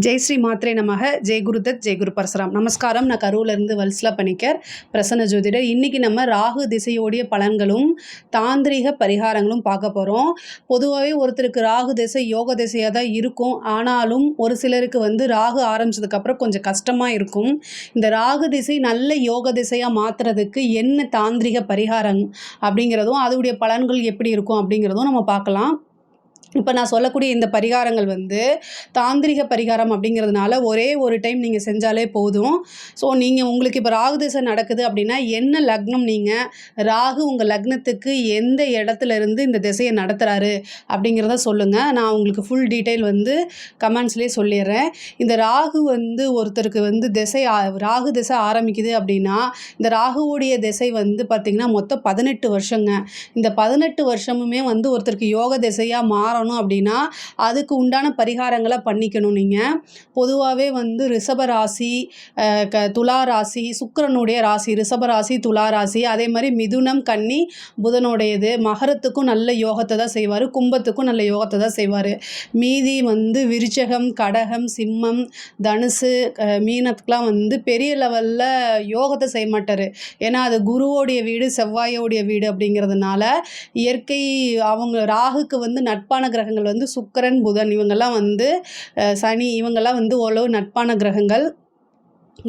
ஜெய் ஸ்ரீ மாத்ரே நமக. ஜெய் குருதத், ஜெய் குரு பரசுராம். நமஸ்காரம். நான் கரூர்லேருந்து வல்சலா பணிக்கர், பிரசன்ன ஜோதிடர். இன்றைக்கி நம்ம ராகு திசையோடைய பலன்களும் தாந்திரிக பரிகாரங்களும் பார்க்க போகிறோம். பொதுவாகவே ஒருத்தருக்கு ராகு திசை யோக திசையாக தான் இருக்கும். ஆனாலும் ஒரு சிலருக்கு ராகு ஆரம்பிச்சதுக்கப்புறம் கொஞ்சம் கஷ்டமாக இருக்கும். இந்த ராகு திசை நல்ல யோக திசையாக மாற்றுறதுக்கு என்ன தாந்திரிக பரிகாரம் அப்படிங்கிறதும் அதோடைய பலன்கள் எப்படி இருக்கும் அப்படிங்கிறதும் நம்ம பார்க்கலாம். இப்போ நான் சொல்லக்கூடிய இந்த பரிகாரங்கள் தாந்திரிக பரிகாரம் அப்படிங்கிறதுனால ஒரே ஒரு டைம் நீங்கள் செஞ்சாலே போதும். ஸோ உங்களுக்கு இப்போ ராகு திசை நடக்குது அப்படின்னா என்ன லக்னம், நீங்கள் ராகு உங்கள் லக்னத்துக்கு எந்த இடத்துல இருந்து இந்த திசையை நடத்துகிறாரு அப்படிங்கிறத சொல்லுங்கள். நான் உங்களுக்கு ஃபுல் டீட்டெயில் கமெண்ட்ஸ்லேயே சொல்லிடுறேன். இந்த ராகு ஒருத்தருக்கு ராகு திசை ஆரம்பிக்குது அப்படின்னா இந்த ராகுவோடைய திசை பார்த்திங்கன்னா மொத்தம் 18 வருஷங்க. இந்த 18 வருஷமுமே ஒருத்தருக்கு யோக திசையாக மாறணும் அப்படின்னா அதுக்கு உண்டான பரிகாரங்களை பண்ணிக்கணும். நீங்கள் பொதுவாகவே ரிஷப ராசி, துலா ராசி, சுக்கிரனுடைய ராசி ரிஷப ராசி, துலா ராசி, அதே மாதிரி மிதுனம், கன்னி புதனுடையது. மகரத்துக்கும் நல்ல யோகத்தை தான் செய்வார், கும்பத்துக்கும் நல்ல யோகத்தை தான் செய்வார். மீதி விருச்சகம், கடகம், சிம்மம், தனுசு, மீனத்துக்கெலாம் பெரிய லெவலில் யோகத்தை செய்ய மாட்டார். ஏன்னா அது குருவோடைய வீடு, செவ்வாயோடைய வீடு அப்படிங்கிறதுனால இயற்கை அவங்க ராகுக்கு நட்பான கிரகங்கள் சுக்கிரன், புதன், இவங்கெல்லாம் சனி, இவங்கெல்லாம் ஓரளவு நட்பான கிரகங்கள்.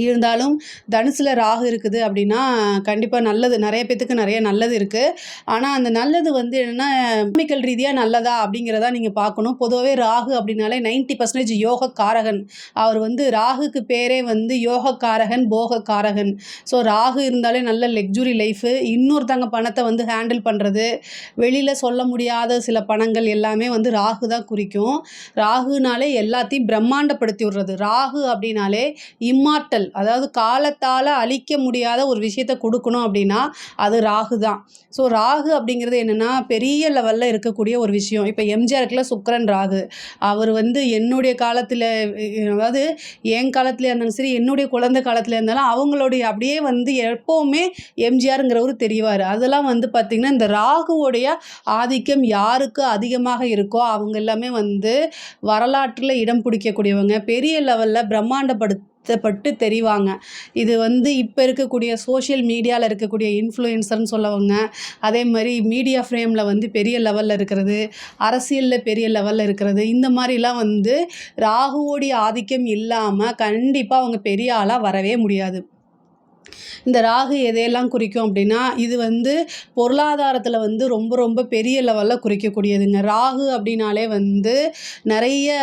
இருந்தாலும் தனுசில் ராகு இருக்குது அப்படின்னா கண்டிப்பாக நல்லது, நிறைய பேத்துக்கு நிறைய நல்லது இருக்குது. ஆனால் அந்த நல்லது என்னென்னா கெமிக்கல் ரீதியாக நல்லதா அப்படிங்கிறதா நீங்கள் பார்க்கணும். பொதுவாகவே ராகு அப்படின்னாலே 90% யோக காரகன். அவர் ராகுக்கு பேரே யோக காரகன், போக காரகன். ஸோ ராகு இருந்தாலே நல்ல லக்ஸுரி லைஃபு, இன்னொருத்தங்க பணத்தை ஹேண்டில் பண்ணுறது, வெளியில் சொல்ல முடியாத சில பணங்கள் எல்லாமே ராகு தான் குறிக்கும். ராகுனாலே எல்லாத்தையும் பிரம்மாண்டப்படுத்தி விடுறது. ராகு அப்படின்னாலே இம்மார்டல், அதாவது காலத்தால் அழிக்க முடியாத ஒரு விஷயத்தை கொடுக்கணும் அப்படின்னா அது ராகு தான். ஸோ ராகு அப்படிங்கிறது என்னென்னா பெரிய லெவலில் இருக்கக்கூடிய ஒரு விஷயம். இப்போ எம்ஜிஆருக்குள்ள சுக்கிரன் ராகு. அவர் என்னுடைய காலத்தில், அதாவது என் காலத்தில் இருந்தாலும் சரி, என்னுடைய குழந்தை காலத்தில் இருந்தாலும் அவங்களுடைய அப்படியே எப்போவுமே எம்ஜிஆருங்கிறவர் தெரிவார். அதெல்லாம் பார்த்திங்கன்னா இந்த ராகுவோடைய ஆதிக்கம் யாருக்கு அதிகமாக இருக்கோ அவங்க எல்லாமே வரலாற்றில் இடம் பிடிக்கக்கூடியவங்க, பெரிய லெவலில் பிரம்மாண்டப்பட்டு தெரிவாங்க. இது இப்போ இருக்கக்கூடிய சோஷியல் மீடியாவில் இருக்கக்கூடிய இன்ஃப்ளூயன்சர்னு சொல்லவங்க, அதே மாதிரி மீடியா ஃப்ரேமில் பெரிய லெவலில் இருக்கிறது, அரசியலில் பெரிய லெவலில் இருக்கிறது, இந்த மாதிரிலாம் ராகுவோடைய ஆதிக்கம் இல்லாமல் கண்டிப்பாக அவங்க பெரிய ஆளாக வரவே முடியாது. இந்த ராகு எதையெல்லாம் குறிக்கும் அப்படின்னா இது பொருளாதாரத்தில் ரொம்ப ரொம்ப பெரிய லெவலில் குறிக்கக்கூடியதுங்க. ராகு அப்படின்னாலே நிறைய,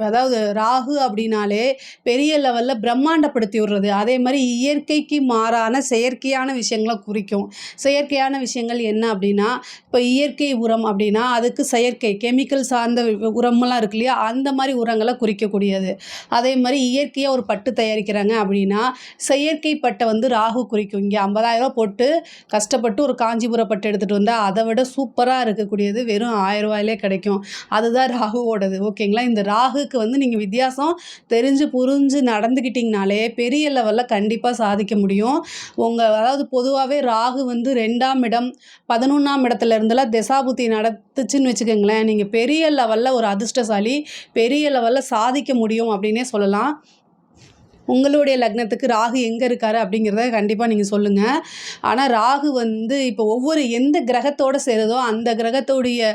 அதாவது ராகு அப்படின்னாலே பெரிய லெவலில் பிரம்மாண்டப்படுத்தி விடுறது. அதே மாதிரி இயற்கைக்கு மாறான செயற்கையான விஷயங்களை குறிக்கும். செயற்கையான விஷயங்கள் என்ன அப்படின்னா இப்போ இயற்கை உரம் அப்படின்னா அதுக்கு செயற்கை கெமிக்கல் சார்ந்த உரமெல்லாம் இருக்கு இல்லையா, அந்த மாதிரி உரங்களை குறிக்கக்கூடியது. அதே மாதிரி இயற்கையாக ஒரு பட்டு தயாரிக்கிறாங்க அப்படின்னா செயற்கை பட்டை ராகு குறிக்கும். இங்கே 50,000 போட்டு கஷ்டப்பட்டு ஒரு காஞ்சிபுர பட்டு எடுத்துகிட்டு வந்தால் அதை விட சூப்பராக இருக்கக்கூடியது வெறும் 1000 ரூபாயிலே கிடைக்கும். அதுதான் ராகுவோடது. ஓகேங்களா? இந்த ராகுக்கு நீங்கள் வித்தியாசம் தெரிஞ்சு புரிஞ்சு நடந்துக்கிட்டிங்கனாலே பெரிய லெவலில் கண்டிப்பாக சாதிக்க முடியும். அதாவது பொதுவாகவே ராகு 2ஆம் இடம் 11ஆம் இடத்துல இருந்தெல்லாம் திசாபுத்தி நடத்துச்சுன்னு வச்சுக்கோங்களேன், நீங்கள் பெரிய லெவலில் ஒரு அதிர்ஷ்டசாலி, பெரிய லெவலில் சாதிக்க முடியும் அப்படின்னே சொல்லலாம். உங்களுடைய லக்னத்துக்கு ராகு எங்கே இருக்கார் அப்படிங்கிறத கண்டிப்பாக நீங்கள் சொல்லுங்கள். ஆனால் ராகு இப்போ ஒவ்வொரு எந்த கிரகத்தோடு சேருதோ அந்த கிரகத்தோடைய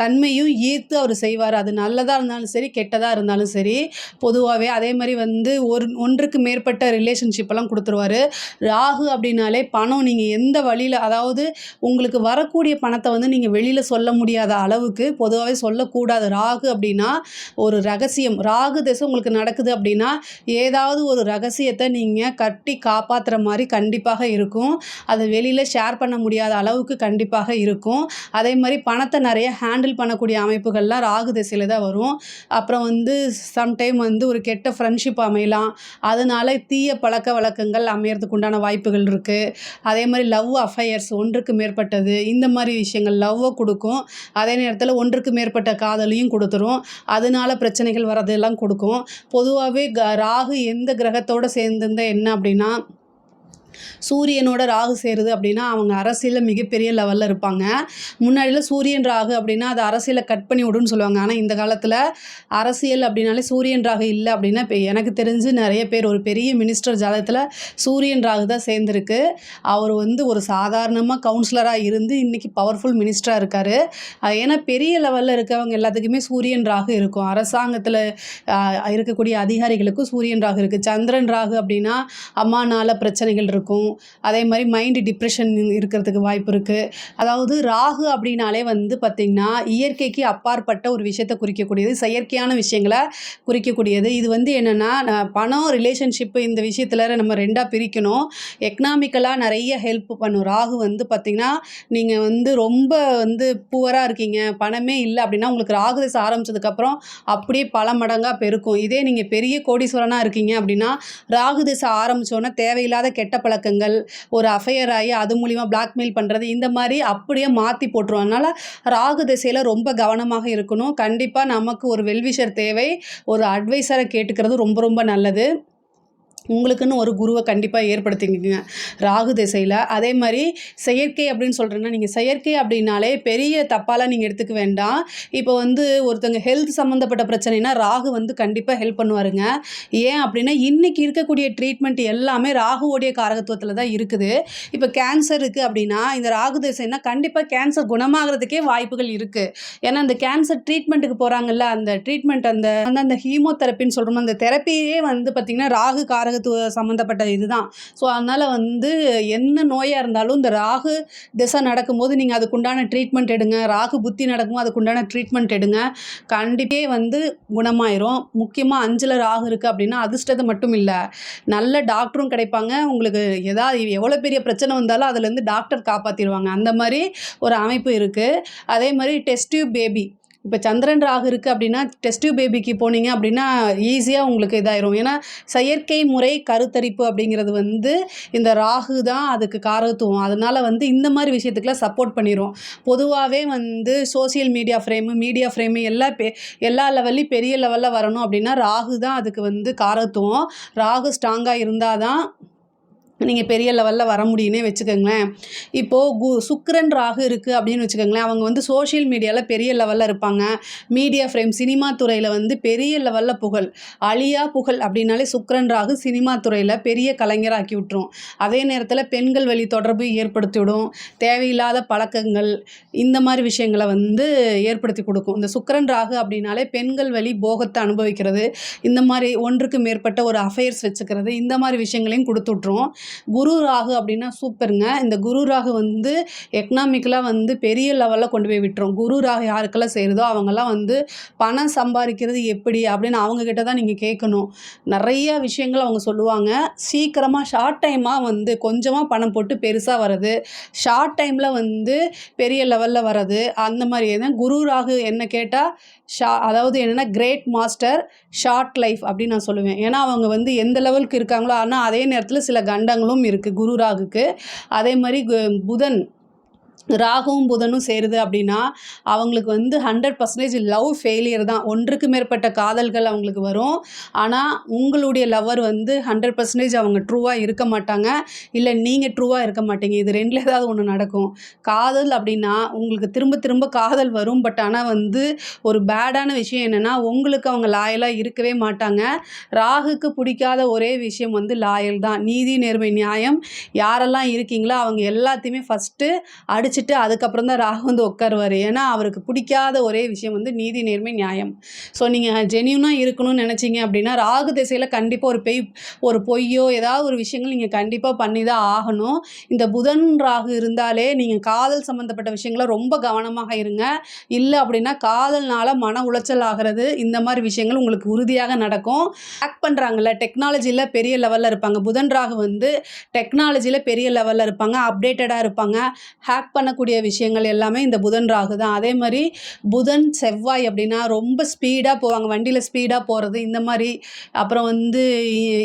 தன்மையும் ஈர்த்து அவர் செய்வார். அது நல்லதாக இருந்தாலும் சரி, கெட்டதாக இருந்தாலும் சரி. பொதுவாகவே அதே மாதிரி ஒன்றுக்கு மேற்பட்ட ரிலேஷன்ஷிப்பெல்லாம் கொடுத்துருவார். ராகு அப்படின்னாலே பணம் நீங்கள் எந்த வழியில், அதாவது உங்களுக்கு வரக்கூடிய பணத்தை நீங்கள் வெளியில் சொல்ல முடியாத அளவுக்கு பொதுவாகவே சொல்லக்கூடாது. ராகு அப்படின்னா ஒரு ரகசியம். ராகு திசை உங்களுக்கு நடக்குது அப்படின்னா ஏதாவது ஒரு ரகசியத்தை நீங்கள் கட்டி காப்பாற்றுற மாதிரி கண்டிப்பாக இருக்கும். அதை வெளியில் ஷேர் பண்ண முடியாத அளவுக்கு கண்டிப்பாக இருக்கும். அதே மாதிரி பணத்தை நிறைய ஹேண்டில் பண்ணக்கூடிய அமைப்புகள்லாம் ராகு திசையில் தான் வரும். அப்புறம் சம்டைம் ஒரு கெட்ட ஃப்ரெண்ட்ஷிப் அமையலாம். அதனால தீய பழக்க வழக்கங்கள் அமையறதுக்கு உண்டான வாய்ப்புகள் இருக்குது. அதே மாதிரி லவ் அஃபையர்ஸ், ஒன்றுக்கு மேற்பட்டது, இந்த மாதிரி விஷயங்கள் லவ்வை கொடுக்கும். அதே நேரத்தில் ஒன்றுக்கு மேற்பட்ட காதலையும் கொடுத்துரும். அதனால பிரச்சனைகள் வரதெல்லாம் கொடுக்கும். பொதுவாகவே ராகு எந்த கிரகத்தோடு சேர்ந்திருந்தால் என்ன அப்படின்னா சூரியனோட ராகு சேருது அப்படின்னா அவங்க அரசியலில் மிகப்பெரிய லெவலில் இருப்பாங்க. முன்னாடிலாம் சூரியன் ராகு அப்படின்னா அது அரசியலை கட் பண்ணி விடுன்னு சொல்லுவாங்க. ஆனால் இந்த காலத்தில் அரசியல் அப்படின்னாலே சூரியன் ராகு இல்லை அப்படின்னா இப்போ எனக்கு தெரிஞ்சு நிறைய பேர் ஒரு பெரிய மினிஸ்டர் ஜாதகத்தில் சூரியன் ராகு தான் சேர்ந்துருக்கு. அவர் வந்து ஒரு சாதாரணமாக கவுன்சிலராக இருந்து இன்றைக்கி பவர்ஃபுல் மினிஸ்டராக இருக்கார். ஏன்னா பெரிய லெவலில் இருக்கவங்க எல்லாத்துக்குமே சூரியன் ராகு இருக்கும். அரசாங்கத்தில் இருக்கக்கூடிய அதிகாரிகளுக்கும் சூரியன் ராகு இருக்குது. சந்திரன் ராகு அப்படின்னா அம்மானால பிரச்சனைகள் இருக்கும். அதே மாதிரி மைண்டு டிப்ரெஷன் இருக்கிறதுக்கு வாய்ப்பு இருக்குது. அதாவது ராகு அப்படின்னாலே வந்து பார்த்திங்கன்னா இயற்கைக்கு அப்பாற்பட்ட ஒரு விஷயத்தை குறிக்கக்கூடியது, செயற்கையான விஷயங்களை குறிக்கக்கூடியது. இது வந்து என்னென்னா பணம் ரிலேஷன்ஷிப்பு இந்த விஷயத்தில் நம்ம ரெண்டாக பிரிக்கணும். எக்கனாமிக்கலாக நிறைய ஹெல்ப் பண்ணும். ராகு வந்து பார்த்திங்கன்னா நீங்கள் வந்து ரொம்ப வந்து புவராக இருக்கீங்க, பணமே இல்லை அப்படின்னா உங்களுக்கு ராகு திசை ஆரம்பித்ததுக்கப்புறம் அப்படியே பல மடங்காக பெருக்கும். இதே நீங்கள் பெரிய கோடீஸ்வரனாக இருக்கீங்க அப்படின்னா ராகு திசை ஆரம்பித்தோன்னே தேவையில்லாத கெட்ட பழக்கங்கள், ஒரு அஃபையர் ஆகி அது மூலிமா பிளாக்மெயில் பண்ணுறது, இந்த மாதிரி அப்படியே மாற்றி போட்டுரும். அதனால் ராகு திசையில் ரொம்ப கவனமாக இருக்கணும். கண்டிப்பாக நமக்கு ஒரு வெல்விஷர் தேவை. ஒரு அட்வைஸரை கேட்டுக்கிறது ரொம்ப ரொம்ப நல்லது. உங்களுக்குன்னு ஒரு குருவை கண்டிப்பாக ஏற்படுத்திக்கிங்க ராகு திசையில். அதே மாதிரி செயற்கை அப்படின்னு சொல்கிறேன்னா, நீங்கள் செயற்கை அப்படின்னாலே பெரிய தப்பாலாம் நீங்கள் எடுத்துக்க வேண்டாம். இப்போ வந்து ஒருத்தங்க ஹெல்த் சம்மந்தப்பட்ட பிரச்சனைனா ராகு வந்து கண்டிப்பாக ஹெல்ப் பண்ணுவாருங்க. ஏன் அப்படின்னா இன்றைக்கி இருக்கக்கூடிய ட்ரீட்மெண்ட் எல்லாமே ராகுவோடைய காரகத்துவத்தில் தான் இருக்குது. இப்போ கேன்சர் இருக்குது அப்படின்னா இந்த ராகு திசைனா கண்டிப்பாக கேன்சர் குணமாகிறதுக்கே வாய்ப்புகள் இருக்குது. ஏன்னா அந்த கேன்சர் ட்ரீட்மெண்ட்டுக்கு போகிறாங்கல்ல, அந்த ட்ரீட்மெண்ட் அந்த ஹீமோதெரப்பின்னு சொல்கிறோம், அந்த தெரப்பியே வந்து பார்த்திங்கன்னா ராகு காரக சம்மந்தப்பட்ட இதுதான். ஸோ அதனால் வந்து என்ன நோயாக இருந்தாலும் இந்த ராகு திசை நடக்கும்போது நீங்கள் அதுக்குண்டான ட்ரீட்மெண்ட் எடுங்க. ராகு புத்தி நடக்கும்போது அதுக்குண்டான ட்ரீட்மெண்ட் எடுங்க. கண்டிப்பாக வந்து குணமாயிரும். முக்கியமாக 5ல் ராகு இருக்குது அப்படின்னா அதிர்ஷ்டத்தை மட்டும் இல்லை, நல்ல டாக்டரும் கிடைப்பாங்க. உங்களுக்கு ஏதாவது எவ்வளோ பெரிய பிரச்சனை வந்தாலும் அதுலேருந்து டாக்டர் காப்பாற்றிடுவாங்க. அந்த மாதிரி ஒரு அமைப்பு இருக்குது. அதே மாதிரி டெஸ்ட் டியூப் பேபி, இப்போ சந்திரன் ராகு இருக்குது அப்படின்னா டெஸ்ட் டியூப் பேபிக்கு போனீங்க அப்படின்னா ஈஸியாக உங்களுக்கு இதாயிரும். ஏன்னா செயற்கை முறை கருத்தரிப்பு அப்படிங்கிறது வந்து இந்த ராகு தான் அதுக்கு காரகத்துவம். அதனால் வந்து இந்த மாதிரி விஷயத்துக்குலாம் சப்போர்ட் பண்ணிடும். பொதுவாகவே வந்து சோசியல் மீடியா ஃப்ரேமு எல்லா லெவல்லையும் பெரிய லெவலில் வரணும் அப்படின்னா ராகு தான் அதுக்கு வந்து காரகத்துவம். ராகு ஸ்ட்ராங்காக இருந்தால் தான் நீங்கள் பெரிய லெவலில் வர முடியும்னே வச்சுக்கோங்களேன். இப்போது சுக்கிரன் ராகு இருக்குது அப்படின்னு வச்சுக்கோங்களேன். அவங்க வந்து சோஷியல் மீடியாவில் பெரிய லெவலில் இருப்பாங்க. மீடியா ஃப்ரேம் சினிமா துறையில் வந்து பெரிய லெவலில் புகழ், அழியா புகழ் அப்படின்னாலே சுக்கிரன் ராகு சினிமா துறையில் பெரிய கலைஞராக்கி விட்டுரும். அதே நேரத்தில் பெண்கள் வழி தொடர்பு ஏற்படுத்தி விடும். தேவையில்லாத பழக்கங்கள் இந்த மாதிரி விஷயங்களை வந்து ஏற்படுத்தி கொடுக்கும். இந்த சுக்கிரன் ராகு அப்படின்னாலே பெண்கள் வழி போகத்தை அனுபவிக்கிறது, இந்த மாதிரி ஒன்றுக்கு மேற்பட்ட ஒரு அஃபேர்ஸ் வச்சுக்கிறது, இந்த மாதிரி விஷயங்களையும் கொடுத்து விட்ரும். குரு ராகு அப்படின்னா சூப்பருங்க. இந்த குரு ராகு வந்து எக்கனாமிக்கலாக வந்து பெரிய லெவலில் கொண்டு போய் விட்டுரும். குரு ராகு யாருக்கெல்லாம் சேருதோ அவங்கெல்லாம் வந்து பணம் சம்பாதிக்கிறது எப்படி அப்படின்னு அவங்கக்கிட்ட தான் நீங்கள் கேட்கணும். நிறைய விஷயங்கள் அவங்க சொல்லுவாங்க. சீக்கிரமாக ஷார்ட் டைமாக வந்து கொஞ்சமாக பணம் போட்டு பெருசாக வர்றது, ஷார்ட் டைமில் வந்து பெரிய லெவலில் வர்றது, அந்த மாதிரி தான் குரு ராகு. என்ன கேட்டால் அதாவது என்னென்னா கிரேட் மாஸ்டர் ஷார்ட் லைஃப் அப்படின்னு நான் சொல்லுவேன். ஏன்னா அவங்க வந்து எந்த லெவலுக்கு இருக்காங்களோ, ஆனால் அதே நேரத்தில் சில கண்டங்களும் இருக்குது குரு ராகுக்கு. அதே மாதிரி புதன் ராகுவும் புதனும் சேருது அப்படின்னா அவங்களுக்கு வந்து 100% லவ் ஃபெயிலியர் தான். ஒன்றுக்கு மேற்பட்ட காதல்கள் அவங்களுக்கு வரும். ஆனால் உங்களுடைய லவ்வர் வந்து 100% அவங்க ட்ரூவாக இருக்க மாட்டாங்க, இல்லை நீங்கள் ட்ரூவாக இருக்க மாட்டீங்க. இது ரெண்டில் ஏதாவது ஒன்று நடக்கும். காதல் அப்படின்னா உங்களுக்கு திரும்ப திரும்ப காதல் வரும். பட் ஆனால் வந்து ஒரு பேடான விஷயம் என்னென்னா உங்களுக்கு அவங்க லாயலாக இருக்கவே மாட்டாங்க. ராகுக்கு பிடிக்காத ஒரே விஷயம் வந்து லாயல் தான். நீதி, நேர்மை, நியாயம். யாரெல்லாம் இருக்கீங்களோ அவங்க எல்லாத்தையுமே ஃபஸ்ட்டு அடிச்சுட்டு அதுக்கப்புறம் தான் ராகு வந்து உட்காருவார். ஏன்னா அவருக்கு பிடிக்காத ஒரே விஷயம் வந்து நீதி, நேர்மை, நியாயம். ஸோ நீங்கள் ஜென்யூனாக இருக்கணும்னு நினச்சிங்க அப்படின்னா ராகு திசையில் கண்டிப்பாக ஒரு பொய்யோ ஏதாவது ஒரு விஷயங்கள் நீங்கள் கண்டிப்பாக பண்ணி தான் ஆகணும். இந்த புதன் ராகு இருந்தாலே நீங்கள் காதல் சம்மந்தப்பட்ட விஷயங்கள ரொம்ப கவனமாக இருங்க. இல்லை அப்படின்னா காதல்னால மன உளைச்சல் ஆகிறது, இந்த மாதிரி விஷயங்கள் உங்களுக்கு உறுதியாக நடக்கும். ஹேக் பண்ணுறாங்கல்ல, டெக்னாலஜியில் பெரிய லெவலில் இருப்பாங்க. புதன் ராகு வந்து டெக்னாலஜியில் பெரிய லெவலில் இருப்பாங்க, அப்டேட்டடாக இருப்பாங்க. ஹேக் பண்ணக்கூடிய விஷயங்கள் எல்லாமே இந்த புதன் ராகு தான். அதே மாதிரி புதன் செவ்வாய் அப்படின்னா ரொம்ப ஸ்பீடாக போவாங்க, வண்டியில் ஸ்பீடாக போகிறது இந்த மாதிரி. அப்புறம் வந்து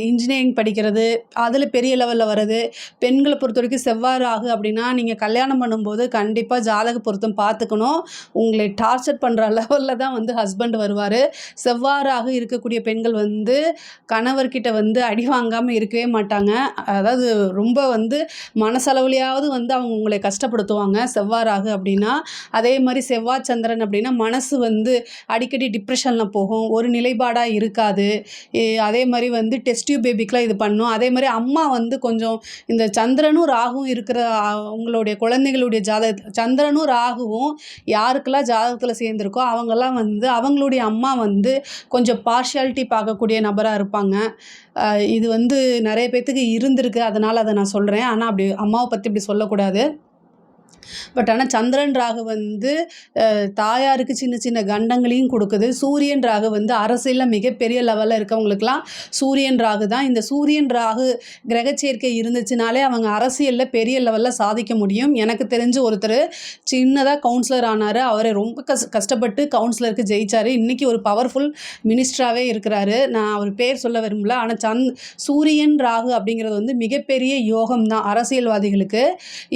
இன்ஜினியரிங் படிக்கிறது, அதில் பெரிய லெவலில் வர்றது. பெண்களை பொறுத்த வரைக்கும் செவ்வாய் ராகு அப்படின்னா நீங்கள் கல்யாணம் பண்ணும்போது கண்டிப்பாக ஜாதக பொருத்தம் பார்த்துக்கணும். உங்களை டார்ச்சர் பண்ணுற லெவலில் தான் வந்து ஹஸ்பண்ட் வருவார். செவ்வாய் ராகு இருக்கக்கூடிய பெண்கள் வந்து கணவர்கிட்ட வந்து அடி வாங்காமல் இருக்கவே மாட்டாங்க. அதாவது ரொம்ப வந்து மனசளவுலையாவது வந்து அவங்க உங்களை கஷ்டப்படுத்துவாங்க செவ்வாய் ராகு அப்படின்னா. அதே மாதிரி செவ்வாய் சந்திரன் அப்படின்னா மனசு வந்து அடிக்கடி டிப்ரெஷனில் போகும், ஒரு நிலைப்பாடாக இருக்காது. அதே மாதிரி வந்து டெஸ்ட் டியூப் பேபிக்கெலாம் இது பண்ணும். அதே மாதிரி அம்மா வந்து கொஞ்சம் இந்த சந்திரனும் ராகுவும் இருக்கிற உங்களுடைய குழந்தைகளுடைய சந்திரனும் ராகுவும் யாருக்கெல்லாம் ஜாதகத்தில் சேர்ந்துருக்கோ அவங்கெல்லாம் வந்து அவங்களுடைய அம்மா வந்து கொஞ்சம் பார்ஷியாலிட்டி பார்க்கக்கூடிய நபராக இருப்பாங்க. இது வந்து நிறைய பேர்த்துக்கு இருந்திருக்கு, அதனால் அதை நான் சொல்கிறேன். ஆனால் அப்படி அம்மாவை பற்றி இப்படி சொல்லக்கூடாது. பட் ஆனால் சந்திரன் ராகு வந்து தாயாருக்கு சின்ன சின்ன கண்டங்களையும் கொடுக்குது. சூரியன் ராகு வந்து அரசியலில் மிகப்பெரிய லெவலில் இருக்கவங்களுக்கெல்லாம் சூரியன் ராகு தான். இந்த சூரியன் ராகு கிரகச்சேர்க்கை இருந்துச்சுனாலே அவங்க அரசியலில் பெரிய லெவலில் சாதிக்க முடியும். எனக்கு தெரிஞ்சு ஒருத்தர் சின்னதாக கவுன்சிலர் ஆனார், அவரை ரொம்ப கஷ்டப்பட்டு கவுன்சிலருக்கு ஜெயிச்சார். இன்றைக்கி ஒரு பவர்ஃபுல் மினிஸ்டராகவே இருக்கிறாரு. நான் அவர் பேர் சொல்ல விரும்பல. ஆனால் சூரியன் ராகு அப்படிங்கிறது வந்து மிகப்பெரிய யோகம் தான் அரசியல்வாதிகளுக்கு.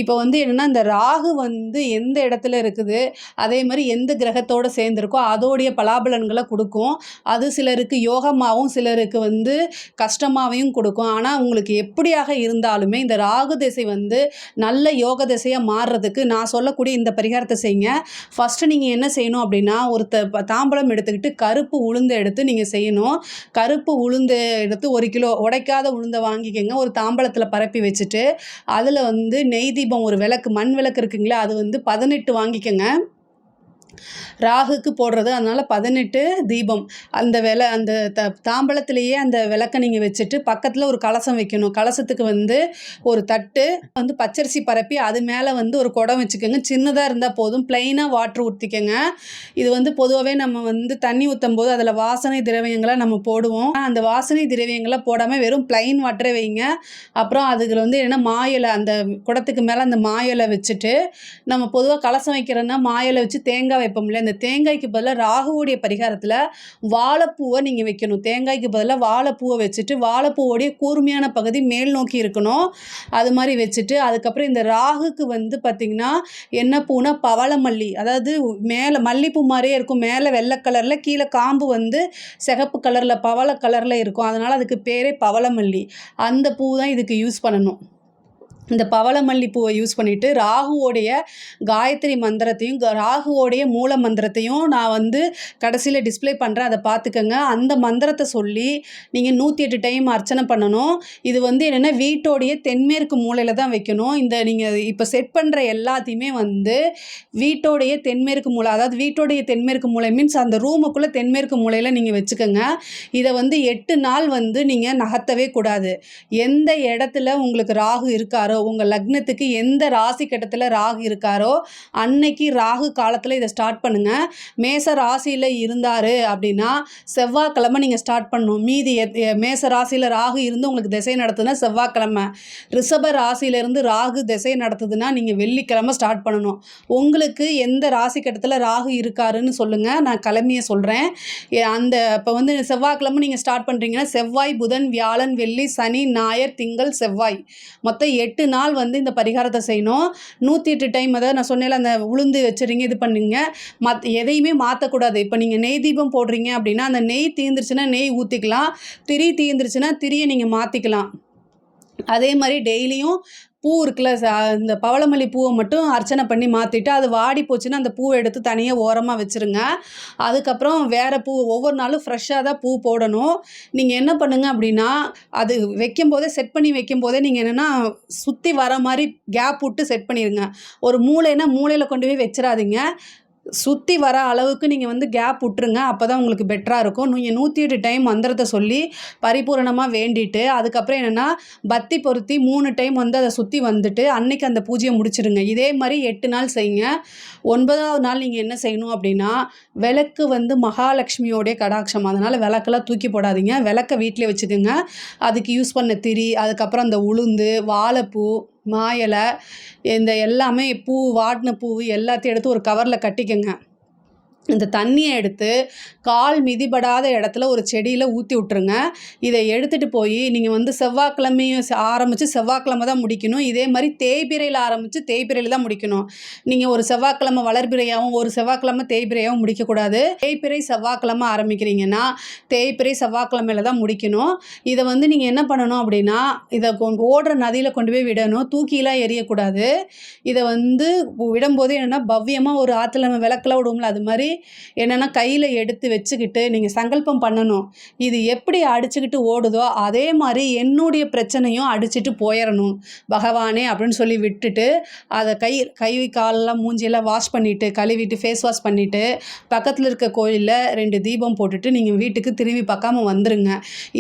இப்போ வந்து என்னென்னா இந்த ராகு வந்து எந்த இடத்துல இருக்குது, அதே மாதிரி எந்த கிரகத்தோடு சேர்ந்துருக்கோ அதோடைய பலாபலன்களை கொடுக்கும். அது சிலருக்கு யோகமாகவும் சிலருக்கு வந்து கஷ்டமாகவும் கொடுக்கும். ஆனால் உங்களுக்கு எப்படியாக இருந்தாலுமே இந்த ராகு திசை வந்து நல்ல யோக திசையாக மாறுறதுக்கு நான் சொல்லக்கூடிய இந்த பரிகாரத்தை செய்யுங்க. ஃபஸ்ட்டு நீங்கள் என்ன செய்யணும் அப்படின்னா, ஒரு தாம்பலம் எடுத்துக்கிட்டு கருப்பு உளுந்து எடுத்து நீங்கள் செய்யணும். கருப்பு உளுந்து எடுத்து 1 கிலோ உடைக்காத உளுந்தை வாங்கிக்கோங்க. ஒரு தாம்பலத்தில் பரப்பி வச்சுட்டு அதில் வந்து நெய் தீபம், ஒரு விளக்கு, மண் விளக்கு இருக்குங்களா, அது வந்து 18 வாங்கிக்கோங்க. ராகுக்கு போடுறது, அதனால் 18 தீபம். அந்த தாம்பலத்திலேயே அந்த விளக்கை நீங்கள் வச்சுட்டு பக்கத்தில் ஒரு கலசம் வைக்கணும். கலசத்துக்கு வந்து ஒரு தட்டு வந்து பச்சரிசி பரப்பி அது மேலே வந்து ஒரு குடம் வச்சுக்கோங்க. சின்னதாக இருந்தால் போதும். ப்ளைனாக வாட்ரு ஊற்றிக்கோங்க. இது வந்து பொதுவாகவே நம்ம வந்து தண்ணி ஊற்றும் போது அதில் வாசனை திரவியங்களை நம்ம போடுவோம். அந்த வாசனை திரவியங்களை போடாமல் வெறும் ப்ளைன் வாட்டரை வைங்க. அப்புறம் அதுக்கு வந்து என்ன மாயிலை, அந்த குடத்துக்கு மேலே அந்த மாயிலை வச்சுட்டு, நம்ம பொதுவாக கலசம் வைக்கிறோன்னா மாயிலை வச்சு தேங்காய் வைப்போம் இல்லையா, அந்த தேங்காய்க்கு பதிலாக ராகுவோடைய பரிகாரத்தில் வாழைப்பூவை நீங்கள் வைக்கணும். தேங்காய்க்கு பதிலாக வாழைப்பூவை வச்சுட்டு வாழைப்பூவோடைய கூர்மையான பகுதி மேல் நோக்கி இருக்கணும். அது மாதிரி வச்சுட்டு அதுக்கப்புறம் இந்த ராகுக்கு வந்து பார்த்திங்கன்னா என்ன பூனா பவளமல்லி, அதாவது மேலே மல்லிப்பூ மாதிரியே இருக்கும், மேலே வெள்ளை கலரில், கீழே காம்பு வந்து சிகப்பு கலரில் பவள கலரில் இருக்கும். அதனால் அதுக்கு பேரே பவளமல்லி. அந்த பூ தான் இதுக்கு யூஸ் பண்ணணும். இந்த பவளமல்லி பூவை யூஸ் பண்ணிவிட்டு ராகுவோடைய காயத்ரி மந்திரத்தையும் ராகுவோடைய மூல மந்திரத்தையும் நான் வந்து கடைசியில் டிஸ்பிளே பண்ணுறேன், அதை பார்த்துக்கோங்க. அந்த மந்திரத்தை சொல்லி நீங்கள் 108 டைம் அர்ச்சனை பண்ணணும். இது வந்து என்னென்னா வீட்டோடைய தென்மேற்கு மூலையில் தான் வைக்கணும். இந்த நீங்கள் இப்போ செட் பண்ணுற எல்லாத்தையுமே வந்து வீட்டோடைய தென்மேற்கு மூலை, அதாவது வீட்டோடைய தென்மேற்கு மூலை மீன்ஸ் அந்த ரூமுக்குள்ளே தென்மேற்கு மூலையில் நீங்கள் வச்சுக்கோங்க. இதை வந்து 8 நாள் வந்து நீங்கள் நகர்த்தவே கூடாது. எந்த இடத்துல உங்களுக்கு ராகு இருக்காரோ, உங்கள் லக்னத்துக்கு எந்த ராசி கட்டத்தில் ராகு இருக்காரோ அன்னைக்கு ராகு காலத்தில் இதை ஸ்டார்ட் பண்ணுங்கள். மேச ராசியில் இருந்தார் அப்படின்னா செவ்வாய்க்கிழமை நீங்கள் ஸ்டார்ட் பண்ணணும். மீதி மேச ராசியில் ராகு இருந்து உங்களுக்கு திசை நடத்துதுன்னா செவ்வாய்க்கிழமை, ரிஷப ராசியிலேருந்து ராகு திசை நடத்துதுன்னா நீங்கள் வெள்ளிக்கிழமை ஸ்டார்ட் பண்ணணும். உங்களுக்கு எந்த ராசி கட்டத்தில் ராகு இருக்காருன்னு சொல்லுங்கள், நான் கிழமையை சொல்கிறேன். அந்த இப்போ வந்து செவ்வாய்க்கிழமை நீங்கள் ஸ்டார்ட் பண்ணுறீங்கன்னா செவ்வாய், புதன், வியாழன், வெள்ளி, சனி, ஞாயிறு, திங்கள், செவ்வாய், மொத்தம் 8 நாள் வந்து இந்த பரிகாரத்தை செய்யணும். 108 டைம், அதாவது நான் சொன்னேன் அந்த உளுந்து வச்சுறீங்க, இது பண்ணுங்க. எதையுமே மாற்றக்கூடாது. இப்போ நீங்கள் நெய் தீபம் போடுறீங்க அப்படின்னா அந்த நெய் தீர்ந்துருச்சுன்னா நெய் ஊற்றிக்கலாம், திரி தீர்ந்துருச்சுன்னா திரியை நீங்கள் மாற்றிக்கலாம். அதே மாதிரி டெய்லியும் பூ இருக்குல்ல, இந்த பவளமல்லி பூவை மட்டும் அர்ச்சனை பண்ணி மாற்றிட்டு அது வாடி போச்சுன்னா அந்த பூவை எடுத்து தனியாக ஓரமாக வச்சுருங்க. அதுக்கப்புறம் வேறு பூ ஒவ்வொரு நாளும் ஃப்ரெஷ்ஷாக தான் பூ போடணும். நீங்கள் என்ன பண்ணுங்கள் அப்படின்னா, அது வைக்கும்போதே செட் பண்ணி வைக்கும்போதே நீங்கள் என்னென்னா சுற்றி வர மாதிரி கேப் விட்டு செட் பண்ணிடுங்க. ஒரு மூலைன்னா மூலையில் கொண்டு போய் வச்சிடாதீங்க. சுற்றி வர அளவுக்கு நீங்கள் வந்து கேப் விட்டுருங்க. அப்போ தான் உங்களுக்கு பெட்டராக இருக்கும். நீங்கள் 108 டைம் மந்திரத்தை சொல்லி பரிபூரணமாக வேண்டிட்டு அதுக்கப்புறம் என்னென்னா பத்தி பொருத்தி 3 டைம் வந்து அதை சுற்றி வந்துட்டு அன்னைக்கு அந்த பூஜையை முடிச்சிடுங்க. இதே மாதிரி 8 நாள் செய்யுங்க. 9ஆவது நாள் நீங்கள் என்ன செய்யணும் அப்படின்னா, விளக்கு வந்து மகாலட்சுமியோடைய கடாட்சம், அதனால் விளக்கெல்லாம் தூக்கி போடாதீங்க. விளக்கை வீட்டிலே வச்சுக்கோங்க. அதுக்கு யூஸ் பண்ண திரி, அதுக்கப்புறம் அந்த உளுந்து, வாழைப்பூ, மா இலை, இந்த எல்லாமே பூ, வாடின பூ எல்லாத்தையும் எடுத்து ஒரு கவரில் கட்டிக்கங்க. இந்த தண்ணியை எடுத்து கால் மிதிபடாத இடத்துல ஒரு செடியில் ஊற்றி விட்ருங்க. இதை எடுத்துகிட்டு போய் நீங்கள் வந்து செவ்வாய்க்கிழமையும் ஆரம்பித்து செவ்வாய்க்கிழமை தான் முடிக்கணும். இதே மாதிரி தேய்பிறையில் ஆரம்பித்து தேய்பிறையில் தான் முடிக்கணும். நீங்கள் ஒரு செவ்வாய்க்கிழமை வளர்பிறையாகவும் ஒரு செவ்வாய்க்கிழமை தேய்பிறையாகவும் முடிக்கக்கூடாது. தேய்பிறை செவ்வாய்க்கிழமை ஆரம்பிக்கிறீங்கன்னா தேய்பிறை செவ்வாய்க்கிழமையில தான் முடிக்கணும். இதை வந்து நீங்கள் என்ன பண்ணணும் அப்படின்னா, இதை ஓடுற நதியில் கொண்டு போய் விடணும். தூக்கிலாம் எறியக்கூடாது. இதை வந்து விடும்போது என்னென்னா பவ்யமாக ஒரு ஆற்றுல நம்ம விளக்கெல்லாம் விடுவோம்ல, அது மாதிரி என்னென்னா கையில் எடுத்து வச்சுக்கிட்டு நீங்கள் சங்கல்பம் பண்ணணும். இது எப்படி அடிச்சுக்கிட்டு ஓடுதோ அதே மாதிரி என்னுடைய பிரச்சனையும் அடிச்சுட்டு போயிடணும் பகவானே அப்படின்னு சொல்லி விட்டுட்டு, அதை கை காலெல்லாம் மூஞ்சியெல்லாம் வாஷ் பண்ணிவிட்டு கழுவிட்டு ஃபேஸ் வாஷ் பண்ணிவிட்டு பக்கத்தில் இருக்க கோயிலில் 2 தீபம் போட்டுட்டு நீங்கள் வீட்டுக்கு திரும்பி பார்க்காம வந்துடுங்க.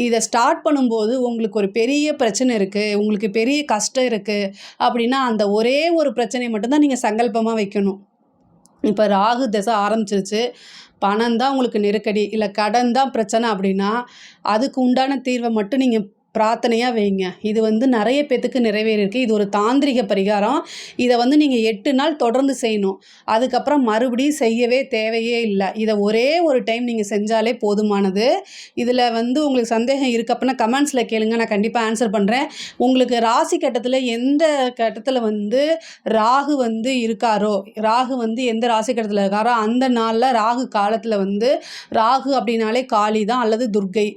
இதை ஸ்டார்ட் பண்ணும்போது உங்களுக்கு ஒரு பெரிய பிரச்சனை இருக்குது, உங்களுக்கு பெரிய கஷ்டம் இருக்குது அப்படின்னா அந்த ஒரே ஒரு பிரச்சனையை மட்டும்தான் நீங்கள் சங்கல்பமாக வைக்கணும். இப்போ ராகு திசை ஆரம்பிச்சிருச்சு, பணம் தான் உங்களுக்கு நெருக்கடி, இல்லை கடன் தான் பிரச்சனை அப்படின்னா அதுக்கு உண்டான தீர்வை மட்டும் நீங்கள் பிரார்த்தனையாக வைங்க. இது வந்து நிறைய பேத்துக்கு நிறைவேறியிருக்கு. இது ஒரு தாந்திரிக பரிகாரம். இதை வந்து நீங்கள் 8 நாள் தொடர்ந்து செய்யணும். அதுக்கப்புறம் மறுபடியும் செய்யவே தேவையே இல்லை. இதை ஒரே ஒரு டைம் நீங்கள் செஞ்சாலே போதுமானது. இதில் வந்து உங்களுக்கு சந்தேகம் இருக்குது அப்படின்னா கமெண்ட்ஸில் கேளுங்க, நான் கண்டிப்பாக ஆன்சர் பண்ணுறேன். உங்களுக்கு ராசி கட்டத்தில் எந்த கட்டத்தில் வந்து ராகு வந்து இருக்காரோ, ராகு வந்து எந்த ராசி கட்டத்தில் இருக்காரோ அந்த நாளில் ராகு காலத்தில் வந்து ராகு அப்படின்னாலே காளி தான் அல்லது துர்க்கை,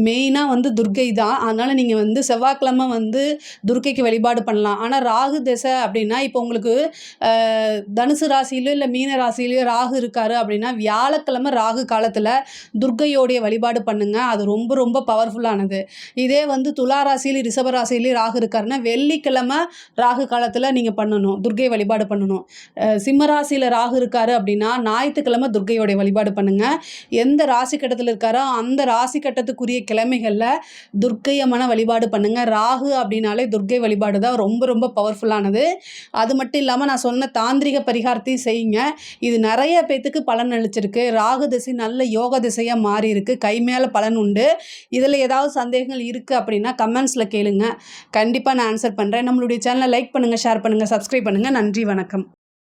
மெயினாக வந்து துர்க்கை தான். அதனால் நீங்கள் வந்து செவ்வாய்க்கிழமை வந்து துர்க்கைக்கு வழிபாடு பண்ணலாம். ஆனால் ராகு திசை அப்படின்னா இப்போ உங்களுக்கு தனுசு ராசியிலோ இல்லை மீன ராசியிலையோ ராகு இருக்காரு அப்படின்னா வியாழக்கிழமை ராகு காலத்தில் துர்க்கையோடைய வழிபாடு பண்ணுங்க. அது ரொம்ப ரொம்ப பவர்ஃபுல்லானது. இதே வந்து துலா ராசியிலையும் ரிஷப ராசியிலையும் ராகு இருக்காருன்னா வெள்ளிக்கிழமை ராகு காலத்தில் நீங்கள் பண்ணணும், துர்க்கை வழிபாடு பண்ணணும். சிம்ம ராசியில் ராகு இருக்காரு அப்படின்னா ஞாயிற்றுக்கிழமை துர்க்கையோடைய வழிபாடு பண்ணுங்க. எந்த ராசி கட்டத்தில் இருக்காரோ அந்த ராசி கட்டத்துக்குரிய கிழமைகளில் துர்க்கையை வழிபாடு பண்ணுங்க. ராகு அப்படின்னாலே துர்க்கை வழிபாடு தான் ரொம்ப ரொம்ப பவர்ஃபுல்லானது. அது மட்டும் இல்லாமல் நான் சொன்ன தாந்திரிக பரிகாரத்தையும் செய்யுங்க. இது நிறைய பேத்துக்கு பலன் அளிச்சிருக்கு. ராகு திசை நல்ல யோக திசையாக மாறி இருக்கு, கை மேலே பலன் உண்டு. இதில் ஏதாவது சந்தேகங்கள் இருக்குது அப்படின்னா கமெண்ட்ஸில் கேளுங்க, கண்டிப்பாக நான் ஆன்சர் பண்ணுறேன். நம்மளுடைய சேனலை லைக் பண்ணுங்கள், ஷேர் பண்ணுங்கள், சப்ஸ்கிரைப் பண்ணுங்கள். நன்றி, வணக்கம்.